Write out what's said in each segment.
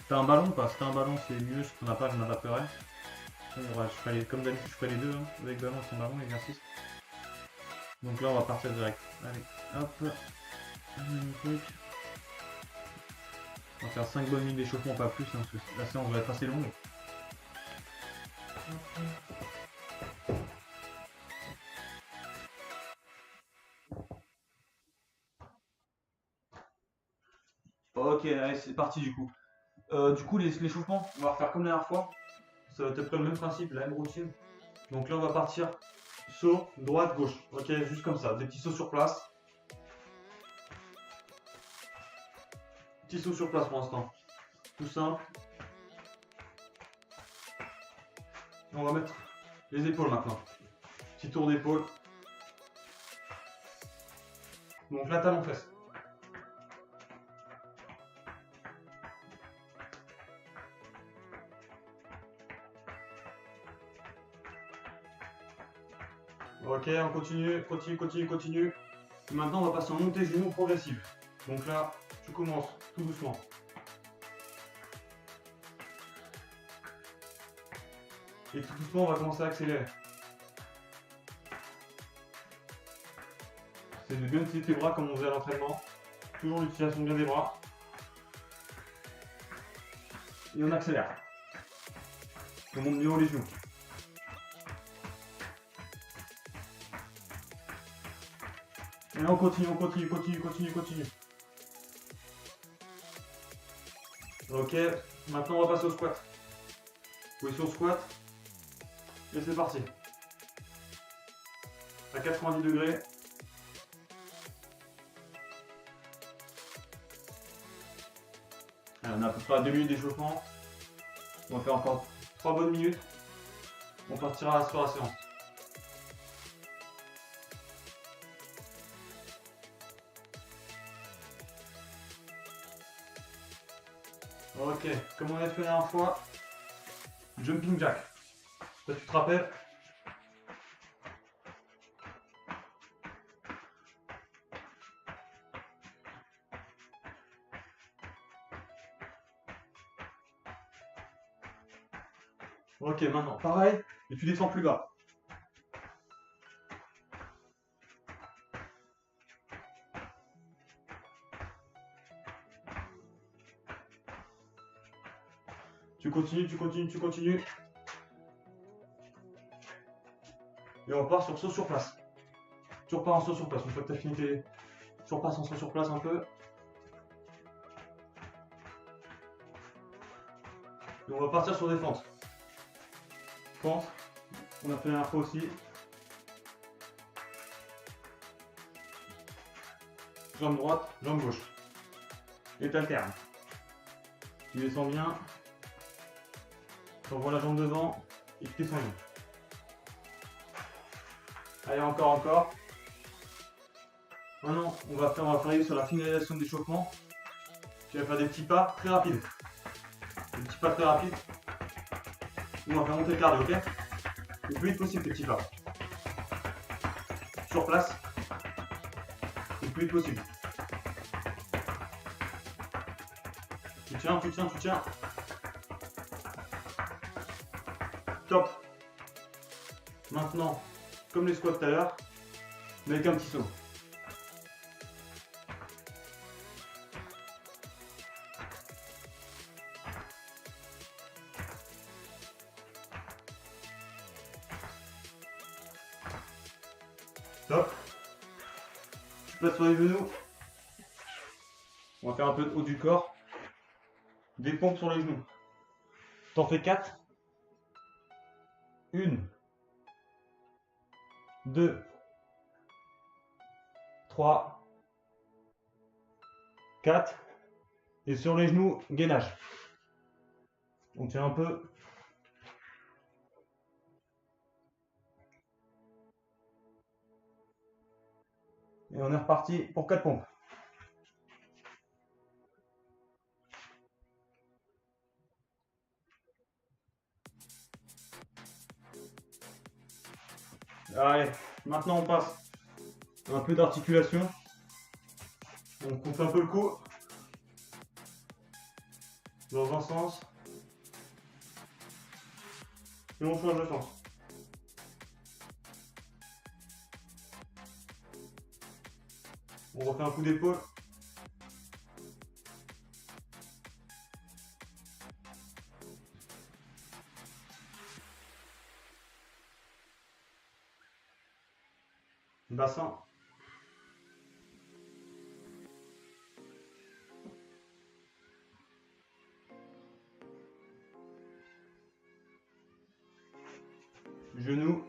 T'as un ballon ou pas? Si t'as un ballon, c'est mieux. Si t'en as pas, je m'adapterai. Je ferai comme d'habitude, je ferai les deux, hein, avec ballon et sans ballon, l'exercice. Donc là, on va partir direct. Allez, hop. Magnifique. On va faire 5 bonnes minutes d'échauffement, pas plus, hein, parce que la séance va être assez longue. Ok, allez, c'est parti du coup. L'échauffement, on va refaire comme la dernière fois. Ça va être à peu près le même principe, la même routine. Donc là, on va partir saut, droite, gauche. Ok, juste comme ça, des petits sauts sur place. Petits sauts sur place pour l'instant. Tout simple. Et on va mettre les épaules maintenant. Petit tour d'épaule. Donc là, talon-fesse. Ok, on continue. Et maintenant, on va passer en montée genou progressive. Donc là, tu commences tout doucement. Et tout doucement, on va commencer à accélérer. C'est de bien utiliser tes bras comme on faisait à l'entraînement. Toujours l'utilisation bien des bras. Et on accélère. On monte bien haut les genoux. Et là, on continue. Ok, maintenant on va passer au squat. Position squat. Et c'est parti. À 90 degrés. Allez, on a à peu près à 2 minutes d'échauffement. On va faire encore 3 bonnes minutes. On partira sur la séance. Ok, comme on a fait la dernière fois, jumping jack. Ça, tu te rappelles? Ok, maintenant, pareil, et tu descends plus bas. Tu continues. Et on repart sur saut sur place. Tu repars en saut sur place. Une fois que tu as fini tu repasses en saut sur place un peu. Et on va partir sur des fentes. Fente. On a fait la dernière fois aussi. Jambe droite, jambe gauche. Et t'alternes. Tu descends bien. Tu envoies la jambe devant et tu descends bien. Allez, encore. Maintenant, on va travailler sur la finalisation de l'échauffement. Tu vas faire des petits pas très rapides. Des petits pas très rapides. On va faire monter le cardio, ok? Le plus vite possible, tes petits pas. Sur place. Le plus vite possible. Tu tiens. Top. Maintenant, comme les squats tout à l'heure, mais avec un petit saut. Top. Tu passes sur les genoux. On va faire un peu de haut du corps. Des pompes sur les genoux. T'en fais 4. 1, 2, 3, 4. Et sur les genoux, gainage. On tient un peu. Et on est reparti pour 4 pompes. Allez, maintenant on passe un peu d'articulation. On coupe un peu le cou. dans un sens. Et on change de sens. On refait un coup d'épaule. Bassin. Genou.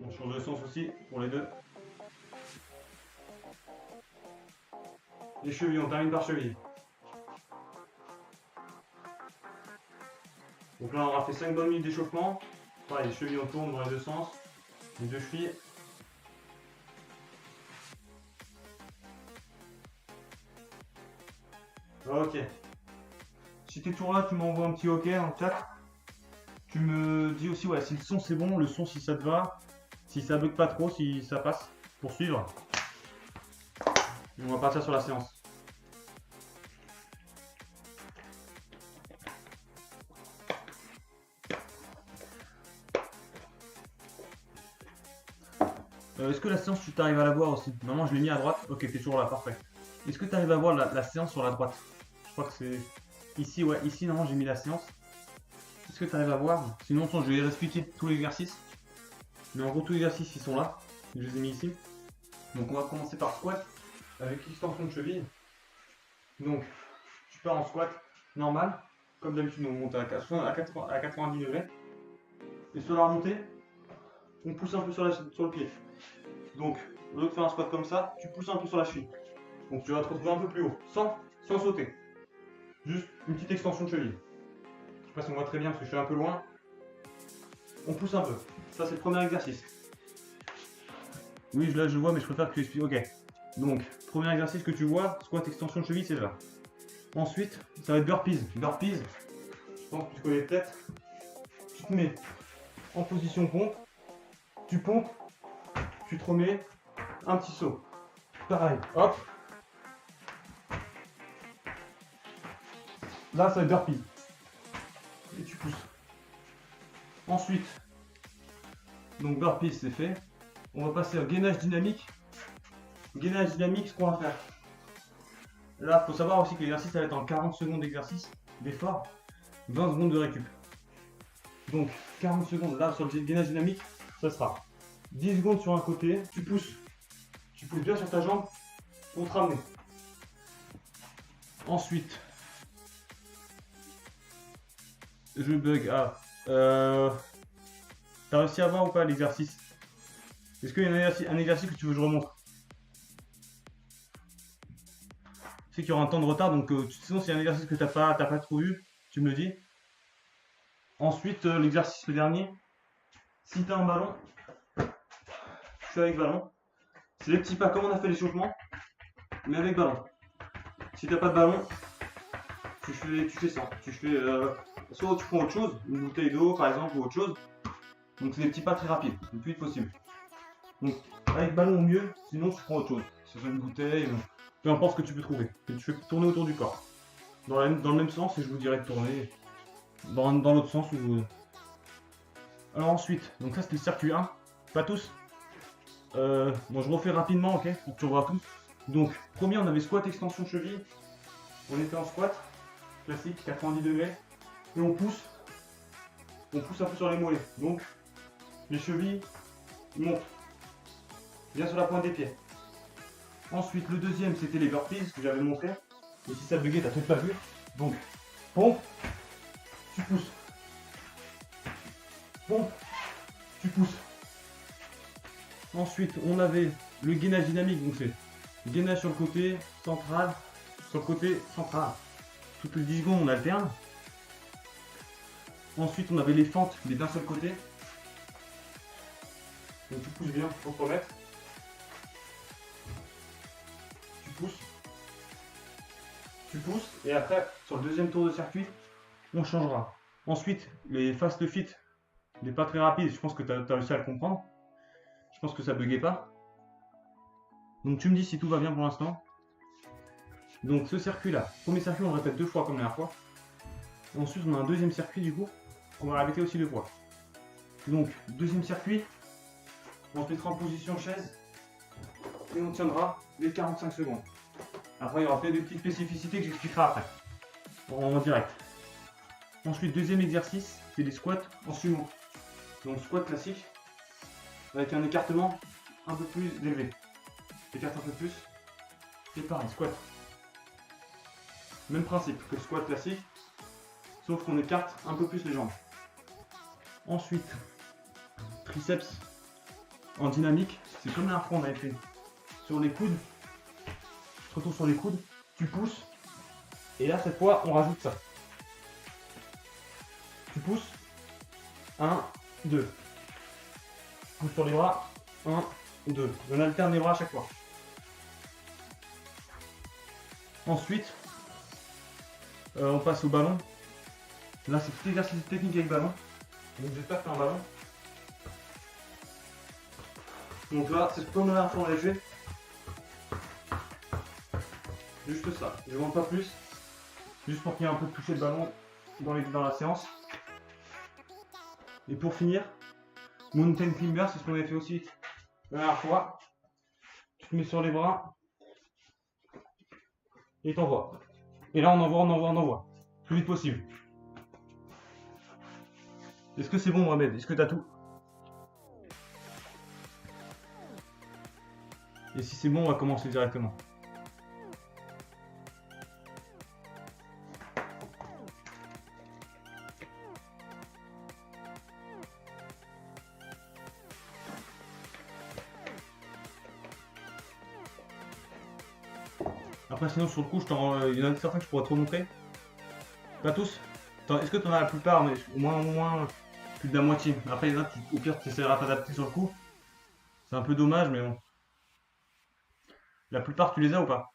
On change de sens aussi pour les deux. Les chevilles, on termine par cheville. Donc là on aura fait 5 bonnes minutes d'échauffement. Pareil, les chevilles on tourne dans les deux sens. Les deux chevilles. Ok. Si t'es toujours là, tu m'envoies un petit ok en chat. Tu me dis aussi ouais, si le son c'est bon, le son si ça te va, si ça bug pas trop, si ça passe pour suivre. Et on va partir sur la séance. Est-ce que la séance tu t'arrives à la voir aussi? Normalement je l'ai mis à droite. Ok, t'es toujours là, parfait. Est-ce que tu arrives à voir la séance sur la droite? Je crois que c'est ici, ouais, ici normalement j'ai mis la séance. Est-ce que tu arrives à voir? Sinon je vais expliquer tous les exercices. Mais en gros tous les exercices ils sont là. Je les ai mis ici. Donc on va commencer par squat avec l'extension de cheville. Donc tu pars en squat normal. Comme d'habitude on monte à 90 degrés. Et sur la remontée, on pousse un peu sur le pied. Donc au lieu de faire un squat comme ça, tu pousses un peu sur la cheville. Donc tu vas te retrouver un peu plus haut, sans sauter. Juste une petite extension de cheville. Je sais pas si on voit très bien parce que je suis un peu loin. On pousse un peu. Ça c'est le premier exercice. Oui, là je vois, mais je préfère que tu expliques. Ok. Donc, premier exercice que tu vois, squat extension de cheville, c'est là. Ensuite, ça va être burpees. Burpees, je pense que tu connais peut-être. Tu te mets en position pompe. Tu pompes. Tu te remets. Un petit saut. Pareil. Hop. Là, ça va être burpees. Et tu pousses. Ensuite, donc burpees c'est fait. On va passer au gainage dynamique. Gainage dynamique, ce qu'on va faire. Là, il faut savoir aussi que l'exercice ça va être en 40 secondes d'exercice, d'effort, 20 secondes de récup. Donc 40 secondes, là sur le gainage dynamique, ça sera 10 secondes sur un côté, tu pousses bien sur ta jambe pour te ramener. Ensuite, je bug. T'as réussi à voir ou pas l'exercice? Est-ce qu'il y a un exercice que tu veux que je remonte? Je sais qu'il y aura un temps de retard, donc sinon s'il y a un exercice que t'as pas trop vu, tu me le dis. Ensuite, l'exercice le dernier, si tu as un ballon, tu fais avec ballon. C'est les petits pas comme on a fait l'échauffement, mais avec ballon. Si tu n'as pas de ballon, tu fais ça. Tu fais soit tu prends autre chose, une bouteille d'eau par exemple ou autre chose. Donc c'est des petits pas très rapides, le plus vite possible. Donc avec ballon au mieux, sinon tu prends autre chose. Que ce soit une bouteille, peu importe ce que tu peux trouver. Et tu fais tourner autour du corps. Dans le même sens, et je vous dirais de tourner dans l'autre sens. Alors ensuite, donc ça c'était le circuit 1, pas tous. Bon je refais rapidement, ok, pour que tu revois tout. Donc premier on avait squat extension cheville. On était en squat, classique, 90 degrés. Et on pousse un peu sur les mollets. Donc les chevilles montent bien sur la pointe des pieds. Ensuite le deuxième c'était les burpees que j'avais montré. Et si ça buguait, t'as peut-être pas vu. Donc pompe, tu pousses. Pompe, tu pousses. Ensuite on avait le gainage dynamique, donc c'est gainage sur le côté central, Toutes les 10 secondes on alterne. Ensuite on avait les fentes, mais d'un seul côté. Donc tu pousses bien pour te remettre. Tu pousses, et après sur le deuxième tour de circuit, on changera. Ensuite les fast fit, les pas très rapides, je pense que tu as réussi à le comprendre. Je pense que ça buguait pas. Donc tu me dis si tout va bien pour l'instant. Donc ce circuit-là, premier circuit, on le répète 2 fois comme la dernière fois. Ensuite, on a un deuxième circuit du coup, qu'on va répéter aussi 2 fois. Donc, deuxième circuit, on se mettra en position chaise et on tiendra les 45 secondes. Après, il y aura peut-être des petites spécificités que j'expliquerai après, en direct. Ensuite, deuxième exercice, c'est les squats en sumo. Donc, squat classique, avec un écartement un peu plus élevé. Écarte un peu plus, et pareil, squat. Même principe que le squat classique, sauf qu'on écarte un peu plus les jambes. Ensuite, triceps en dynamique, c'est comme la dernière fois on avait fait sur les coudes. Tu te retrouves sur les coudes, tu pousses, et là cette fois on rajoute ça. Tu pousses, 1, 2. Pousse sur les bras, 1, 2. On alterne les bras à chaque fois. Ensuite, on passe au ballon. Là c'est tout exercice technique avec ballon. Donc j'espère que tu as un ballon. Donc là, c'est comme la dernière fois on l'a fait. Juste ça, je ne demande pas plus. Juste pour qu'il y ait un peu de toucher de ballon dans la séance. Et pour finir, mountain climber, c'est ce qu'on avait fait aussi la dernière fois. Tu te mets sur les bras et t'envoies. Et là on envoie. Plus vite possible. Est-ce que c'est bon Mohamed? Est-ce que tu as tout? Et si c'est bon, on va commencer directement. Après sinon sur le coup, il y en a certains que je pourrais te montrer. Pas tous. Est-ce que tu en as la plupart, mais au moins plus de la moitié. Après il y en a, au pire tu essaieras de t'adapter sur le coup. C'est un peu dommage, mais bon. La plupart tu les as ou pas?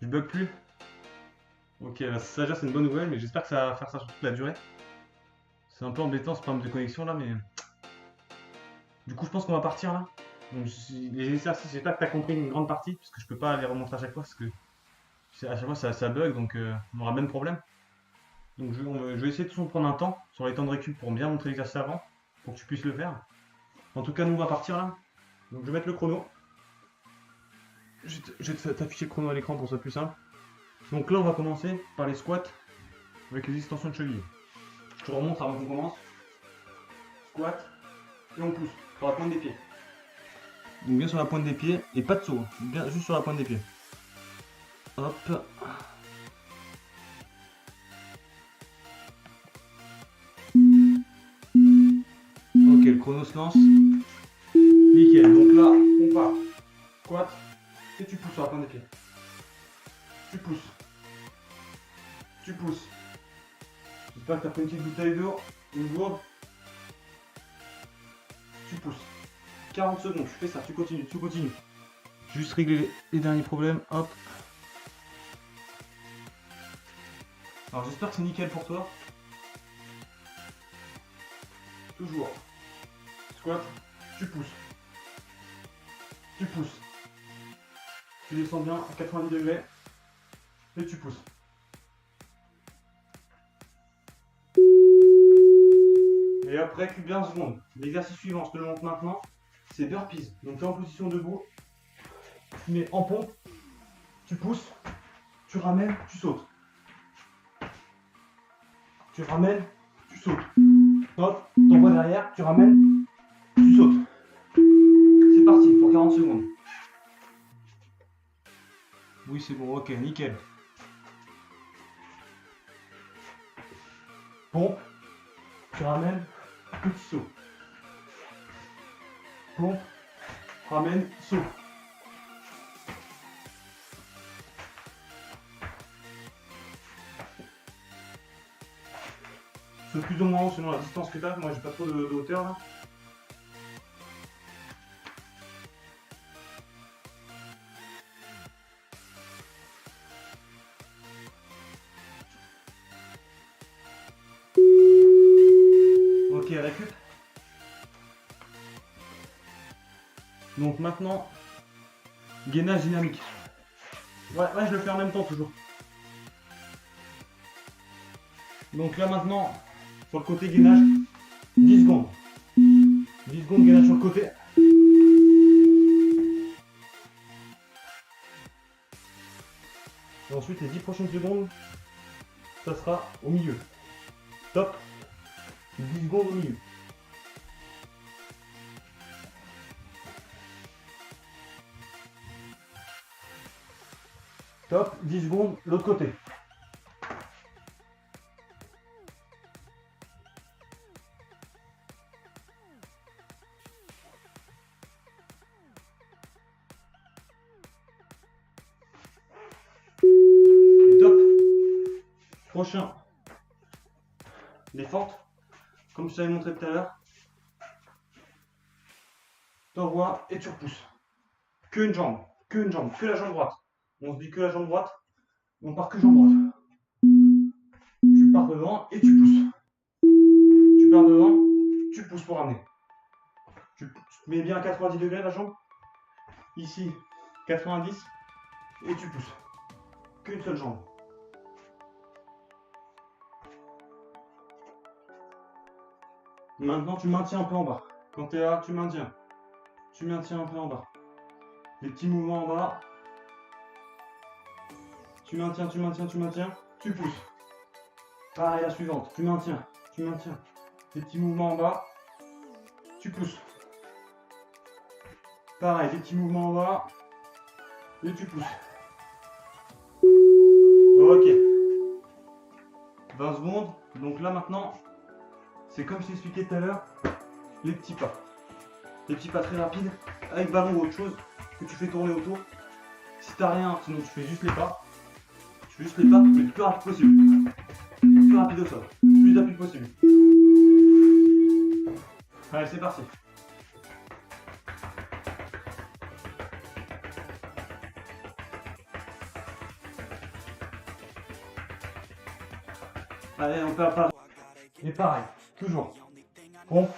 Je bug plus? Ok, bah, ça déjà c'est une bonne nouvelle, mais j'espère que ça va faire ça sur toute la durée. C'est un peu embêtant ce problème de connexion là, mais... Du coup je pense qu'on va partir là. Donc les exercices, j'espère que tu as compris une grande partie, parce que je peux pas les remontrer à chaque fois, parce que à chaque fois ça bug, donc on aura le même problème. Donc je vais essayer de toujours prendre un temps sur les temps de récup pour bien montrer l'exercice avant, pour que tu puisses le faire. En tout cas nous on va partir là. Donc je vais mettre le chrono. Je vais t'afficher le chrono à l'écran pour que ce soit plus simple. Donc là on va commencer par les squats avec les extensions de cheville. Je te remonte avant qu'on commence. Squat et on pousse sur la pointe des pieds. Donc bien sur la pointe des pieds et pas de saut, bien juste sur la pointe des pieds. Hop. Ok, le chrono se lance. Nickel, donc là on part. Squat et tu pousses sur la pointe des pieds. Tu pousses. Tu pousses. J'espère que tu as pris une petite bouteille d'eau, une gourde. Tu pousses. 40 secondes, tu fais ça, tu continues. Juste régler les derniers problèmes, hop. Alors j'espère que c'est nickel pour toi. Toujours. Squat, tu pousses. Tu pousses. Tu descends bien à 90 degrés. Et tu pousses. Et après, récup bien secondes. L'exercice suivant, je te le montre maintenant, c'est burpees. Donc tu es en position debout. Tu mets en pompe. Tu pousses. Tu ramènes, tu sautes. Tu ramènes, tu sautes. Hop, t'envoies derrière, tu ramènes, tu sautes. C'est parti pour 40 secondes. Oui, c'est bon, ok, nickel. Pompe, tu ramènes, petit saut. Pompe, ramène, saut. C'est plus ou moins haut selon la distance que tu as. Moi, j'ai pas trop de hauteur là. Ok, récup. Donc maintenant, Gainage dynamique. Ouais, je le fais en même temps toujours. Donc là maintenant, sur le côté gainage, 10 secondes. 10 secondes gainage sur le côté. Et ensuite les 10 prochaines secondes, ça sera au milieu. Top. 10 secondes au milieu. Top, 10 secondes, l'autre côté. Top. Prochain. Les fentes. Comme je t'avais montré tout à l'heure. T'envoies et tu repousses. Que une jambe, que la jambe droite. On se dit que la jambe droite, on part que jambe droite. Tu pars devant et tu pousses. Tu pars devant, tu pousses pour ramener. Tu te mets bien à 90 degrés la jambe. Ici, 90 et tu pousses. Qu'une seule jambe. Maintenant, tu maintiens un peu en bas. Quand tu es là, tu maintiens. Tu maintiens un peu en bas. Les petits mouvements en bas. Tu maintiens, tu pousses. Pareil, la suivante, tu maintiens. Des petits mouvements en bas, tu pousses. Pareil, des petits mouvements en bas, et tu pousses. Ok. 20 secondes, donc là maintenant, c'est comme je t'ai expliqué tout à l'heure, les petits pas. Les petits pas très rapides, avec ballon ou autre chose, que tu fais tourner autour. Si t'as rien, sinon tu fais juste les pas. Mais le plus rapide possible. Le plus rapide au sol. Plus rapide possible. Allez, c'est parti. Allez, on perd pas. Et pareil, toujours. Pompe,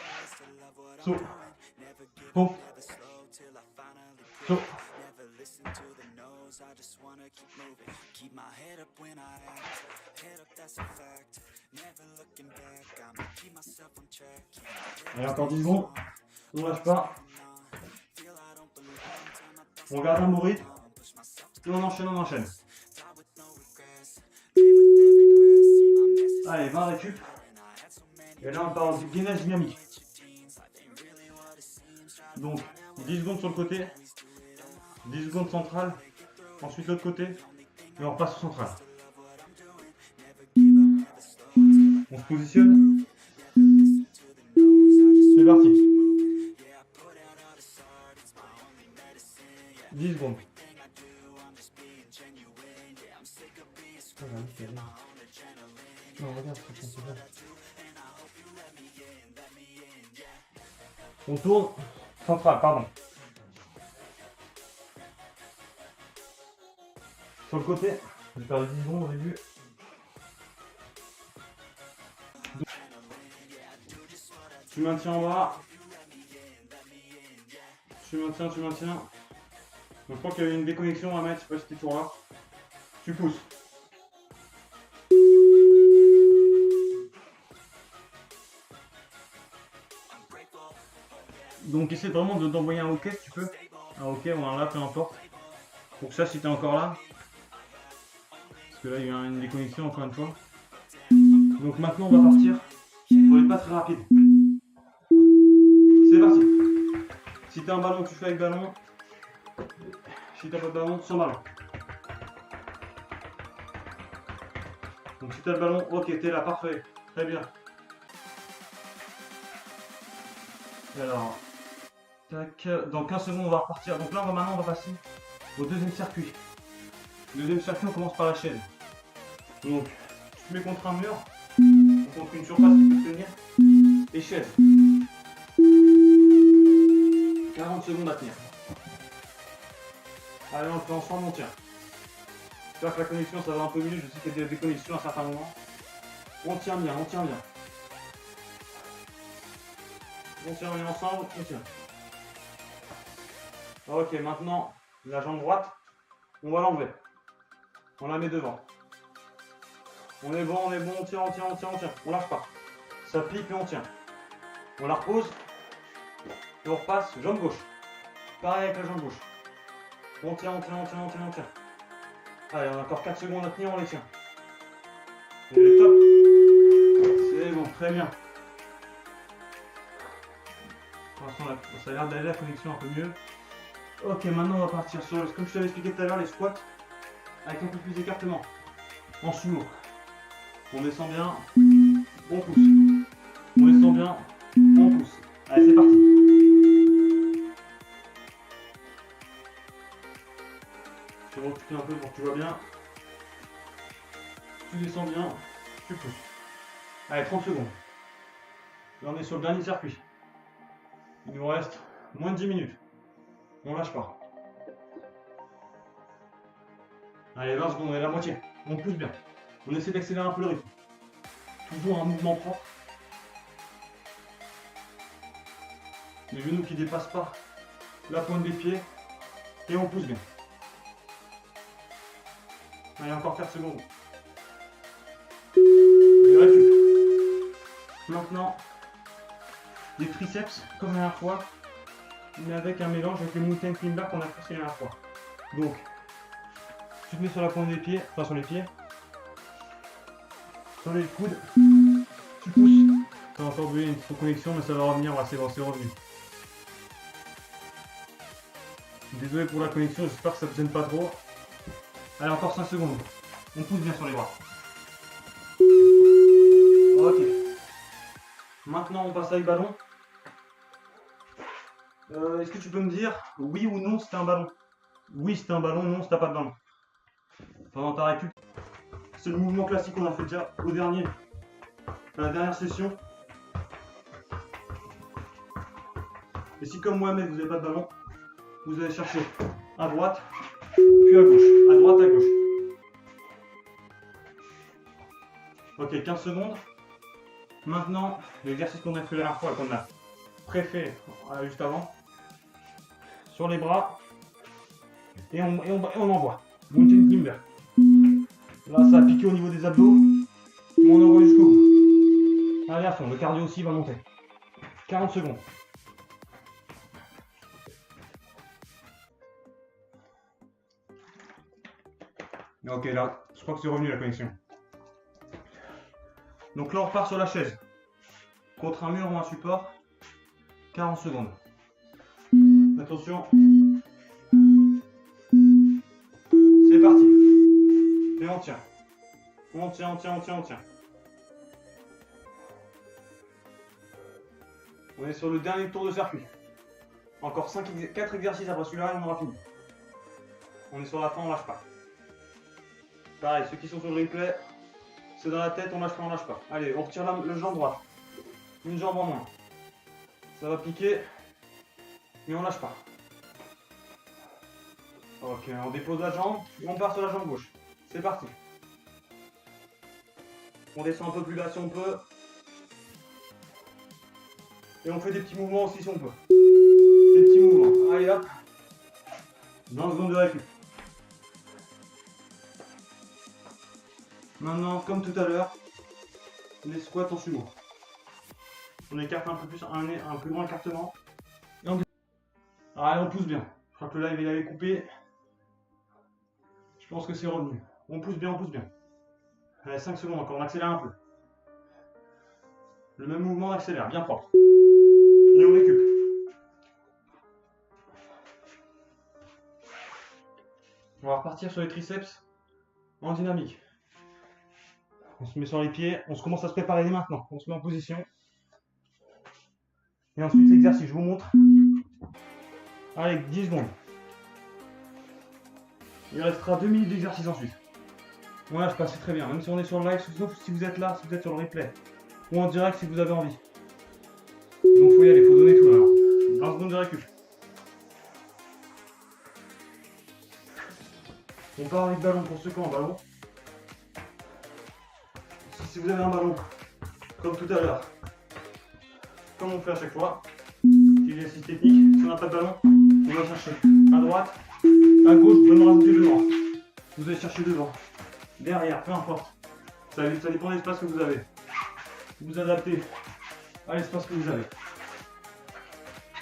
saut, pompe, saut. Allez, encore 10 secondes. On lâche pas. On garde un bon rythme. Et on enchaîne. Allez, 20 récup. Et là, on part du gainage dynamique. Donc, 10 secondes sur le côté. 10 secondes centrale. Ensuite, l'autre côté. Et on repasse au central. On se positionne. C'est parti. 10 secondes. Non, regarde, on tourne. Central, pardon. Sur le côté, j'ai perdu 10 secondes au début. Tu maintiens en bas. Tu maintiens. Donc je crois qu'il y a une déconnexion à mettre, je sais pas si c'était toujours là. Tu pousses. Donc essaie vraiment d'envoyer un hockey si tu peux. Un hockey ou un là, peu importe. Pour ça, si tu es encore là. Parce que là, il y a une déconnexion encore une fois. Donc maintenant, on va partir pour les pas très rapides. C'est parti. Si tu as un ballon, tu fais avec ballon. Si tu n'as pas de ballon, sans ballon. Donc si tu as le ballon, ok, tu es là, parfait. Très bien. Alors, tac, dans 15 secondes, on va repartir. Donc là, maintenant, on va passer au deuxième circuit. Le deuxième circuit, on commence par la chaise. Donc, tu te mets contre un mur, ou contre une surface qui peut tenir, et chaise. 40 secondes à tenir. Allez, on le fait ensemble, on tient. J'espère que la connexion, ça va un peu mieux. Je sais qu'il y a des déconnexions à certains moments. On tient bien. On tient bien ensemble, on tient. Ok, maintenant, la jambe droite, on va l'enlever. On la met devant. On est bon, on tient, on tient, on tient, on tient. On lâche pas. Ça pique et on tient. On la repose. Et on repasse, jambe gauche. Pareil avec la jambe gauche. On tient, on tient, on tient, on tient, on tient. Allez, on a encore 4 secondes à tenir, on les tient. On est top. C'est bon, très bien. Pour l'instant, ça a l'air d'aller la connexion un peu mieux. Ok, maintenant on va partir sur, comme je t'avais expliqué tout à l'heure, les squats avec un peu plus d'écartement. En sumo. On descend bien, on pousse. On descend bien, on pousse. Allez, c'est parti. Je vais rectifier un peu pour que tu vois bien. Tu descends bien, tu pousses. Allez, 30 secondes. Là, on est sur le dernier circuit. Il nous reste moins de 10 minutes. On lâche pas. Allez, 20 secondes, on est à la moitié. On pousse bien. On essaie d'accélérer un peu le rythme. Toujours un mouvement propre. Les genoux qui ne dépassent pas la pointe des pieds. Et on pousse bien. Allez, encore 4 secondes. Et récup. Maintenant, les triceps, comme la dernière fois, mais avec un mélange avec le mountain climber qu'on a fait la dernière fois. Donc, tu te mets sur la pointe des pieds, enfin sur les pieds, sur les coudes, tu pousses. Tu as encore oublié une petite connexion, mais ça va revenir, c'est bon, c'est revenu. Désolé pour la connexion, j'espère que ça ne te gêne pas trop. Allez, encore 5 secondes. On pousse bien sur les bras. Ok. Maintenant, on passe avec ballon. Est-ce que tu peux me dire oui ou non si t'as un ballon? Oui si t'as un ballon, non si t'as pas de ballon. Pendant ta récup. C'est le mouvement classique qu'on a fait déjà au dernier. À la dernière session. Et si comme Mohamed vous n'avez pas de ballon, vous allez chercher à droite, puis à gauche. À droite, à gauche. Ok, 15 secondes. Maintenant, l'exercice qu'on a fait la dernière fois, qu'on a préfait juste avant. Sur les bras. Et on envoie. Mountain climber. Là, ça a piqué au niveau des abdos. Mais on envoie jusqu'au bout. Allez à fond, le cardio aussi va monter. 40 secondes. Ok, là, je crois que c'est revenu la connexion. Donc là, on repart sur la chaise. Contre un mur ou un support. 40 secondes. Attention. C'est parti. Et on tient. On tient, on tient, on tient, on tient. On est sur le dernier tour de circuit. Encore 4 exercices après celui-là et on aura fini. On est sur la fin, on lâche pas. Pareil, ceux qui sont sur le replay, c'est dans la tête, on lâche pas, on lâche pas. Allez, on retire le jambe droite. Une jambe en moins. Ça va piquer, mais on lâche pas. Ok, on dépose la jambe et on part sur la jambe gauche. C'est parti. On descend un peu plus bas si on peut. Et on fait des petits mouvements aussi si on peut. Des petits mouvements. Allez hop. 20 secondes de récup. Maintenant, comme tout à l'heure, les squats en sumo. On écarte un peu plus, un plus grand écartement. Et on... Allez, on pousse bien. Je crois que le live il avait coupé. Je pense que c'est revenu. On pousse bien, on pousse bien. Allez, 5 secondes encore, on accélère un peu. Le même mouvement, on accélère, bien propre. Et on récup. On va repartir sur les triceps en dynamique. On se met sur les pieds, on commence à se préparer dès maintenant. On se met en position. Et ensuite l'exercice, je vous montre. Allez, 10 secondes. Il restera 2 minutes d'exercice ensuite. Voilà, je passe très bien. Même si on est sur le live, sauf si vous êtes là, si vous êtes sur le replay. Ou en direct si vous avez envie. Donc faut y aller, faut donner tout alors. 20 secondes de récup. On part avec ballon pour ceux qui ont un ballon. Si vous avez un ballon, comme tout à l'heure, comme on fait à chaque fois, petit exercice technique, si on n'a pas de ballon, on va chercher à droite, À gauche, vous pouvez me rajouter devant. Vous allez chercher devant. Derrière, peu importe. Ça dépend de l'espace que vous avez. Vous adaptez à l'espace que vous avez.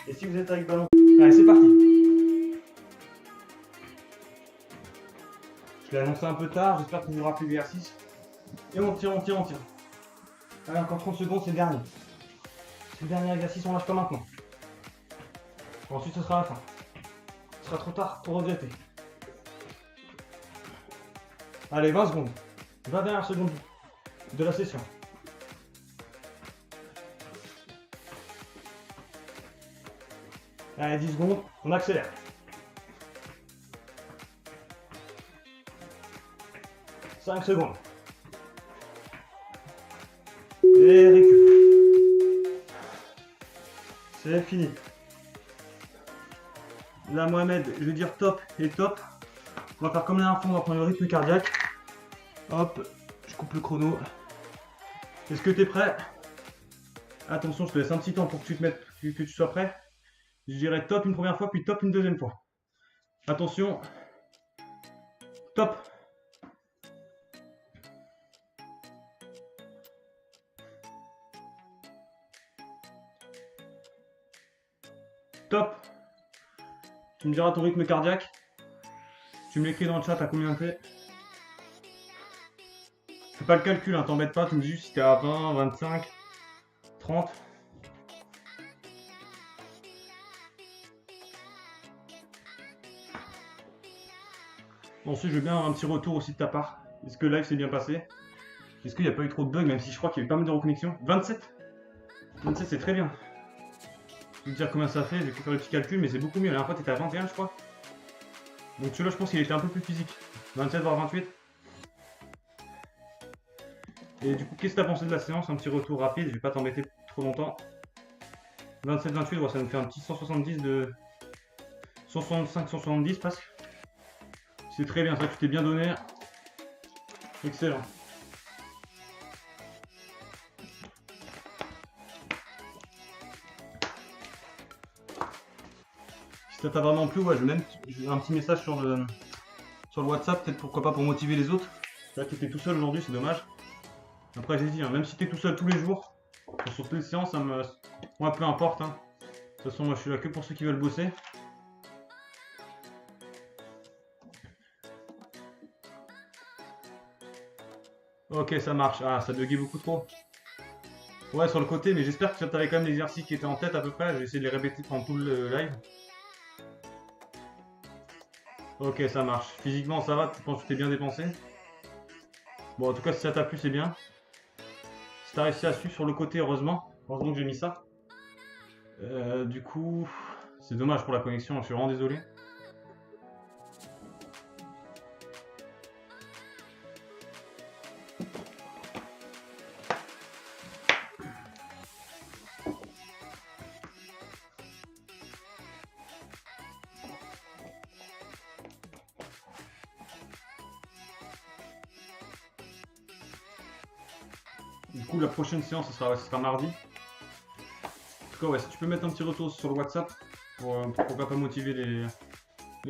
Et si vous êtes avec ballon, allez, c'est parti. Je l'ai annoncé un peu tard, j'espère que vous vous rappelez l'exercice. Et on tire, on tire, on tire. Allez, encore 30 secondes, c'est le dernier. C'est le dernier exercice, on lâche pas maintenant. Ensuite, ce sera la fin. Ce sera trop tard pour regretter. Allez, 20 secondes. 20 dernières secondes de la session. Allez, 10 secondes, on accélère. « 5 secondes. Et récup. C'est fini. Là, Mohamed, je vais dire top et top. On va faire comme la dernière fois, on va prendre le rythme cardiaque. Hop, je coupe le chrono. Est-ce que tu es prêt? Attention, je te laisse un petit temps pour que tu te mettes, que tu sois prêt. Je dirais top une première fois, puis top une deuxième fois. Attention. Top. Top. Tu me diras ton rythme cardiaque. Tu me l'écris dans le chat à combien t'es. Fais pas le calcul, hein, t'embête pas, tu me dis juste si t'es à 20, 25, 30. Ensuite, je veux bien avoir un petit retour aussi de ta part. Est-ce que le live s'est bien passé? Est-ce qu'il n'y a pas eu trop de bugs, même si je crois qu'il y a eu pas mal de reconnexions? 27. 27, c'est très bien. Je vais te dire combien ça fait, je vais faire le petit calcul, mais c'est beaucoup mieux. La dernière fois, t'étais à 21, je crois. Donc celui-là, je pense qu'il était un peu plus physique. 27 voire 28. Et du coup, qu'est-ce que tu as pensé de la séance? Un petit retour rapide, je vais pas t'embêter trop longtemps. 27-28, bon, ça nous fait un petit 170 de... 165-170 presque. C'est très bien, ça tu t'es bien donné. Excellent. Si ça t'a vraiment plu, ouais, je vais un petit message sur le WhatsApp, peut-être pourquoi pas pour motiver les autres. Là, tu étais tout seul aujourd'hui, c'est dommage. Après, j'ai dit, hein, même si tu es tout seul tous les jours, sur toutes les séances, moi, peu importe. Hein. De toute façon, moi, je suis là que pour ceux qui veulent bosser. Ok, ça marche. Ah, ça buguait beaucoup trop. Ouais, sur le côté, mais j'espère que tu avais quand même l'exercice qui était en tête à peu près. Je vais essayer de les répéter pendant tout le live. Ok, ça marche. Physiquement, ça va? Tu penses que tu t'es bien dépensé? Bon, en tout cas, si ça t'a plu, c'est bien. Si t'as réussi à suivre sur le côté, heureusement. Heureusement que j'ai mis ça. Du coup, c'est dommage pour la connexion, je suis vraiment désolé. Du coup, la prochaine séance, ce sera mardi. En tout cas, ouais, si tu peux mettre un petit retour sur le WhatsApp pour pourquoi pas motiver